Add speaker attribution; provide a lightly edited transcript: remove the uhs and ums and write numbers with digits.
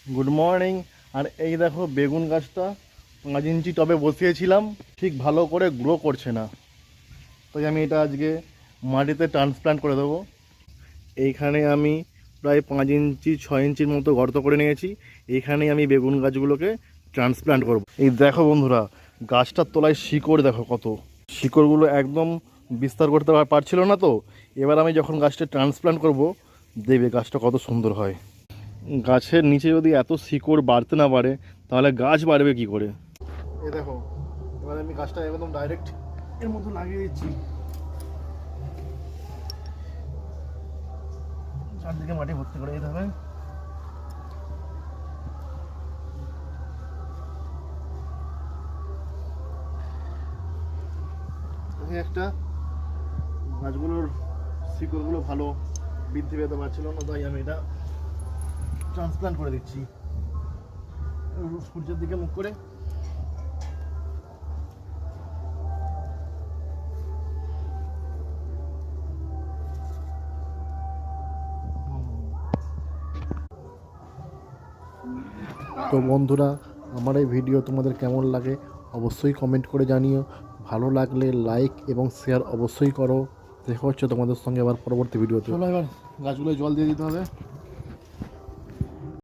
Speaker 1: Good morning. আর এই দেখো বেগুন গাছটা 5 ইঞ্চি টবে বসিয়েছিলাম, ঠিক ভালো করে গ্রো করছে না। তাই আমি এটা আজকে মাটিতে ট্রান্সপ্লান্ট করে দেবো। এইখানে আমি প্রায় 5 ইঞ্চি 6 ইঞ্চির মতো গর্ত করে নিয়েছি। এইখানেই আমি বেগুন গাছগুলোকে ট্রান্সপ্লান্ট করব। এই দেখো বন্ধুরা, গাছটার তলায় শিকড় দেখো কত। শিকড়গুলো একদম বিস্তার করতে পারছিল না, তো এবার আমি যখন গাছটা ট্রান্সপ্লান্ট করব, দেখবে গাছটা কত সুন্দর হয়। গাছের নিচে যদি এত শিকড় বাড়তে না পারে, তাহলে গাছ বাড়বে কি করে? এই দেখো, এবার আমি গাছটা একদম ডাইরেক্ট এর মধ্যে লাগিয়ে দিচ্ছি। চারদিকে মাটি ভর্তি করে দিতে হবে। একটা গাছগুলোর শিকড়গুলো ভালো বৃদ্ধি পেতে পারছিল না, তাই আমি এটা ট্রান্সপ্লান্ট করে দিচ্ছি সূর্যের দিকে মুখ করে। তো বন্ধুরা, আমার এই ভিডিও তোমাদের কেমন লাগে অবশ্যই কমেন্ট করে জানিও। ভালো লাগলে লাইক এবং শেয়ার অবশ্যই করো। দেখা হচ্ছে তোমাদের সঙ্গে আবার পরবর্তী ভিডিওতে। চলো এবার গাছগুলোয় জল দিয়ে দিতে হবে।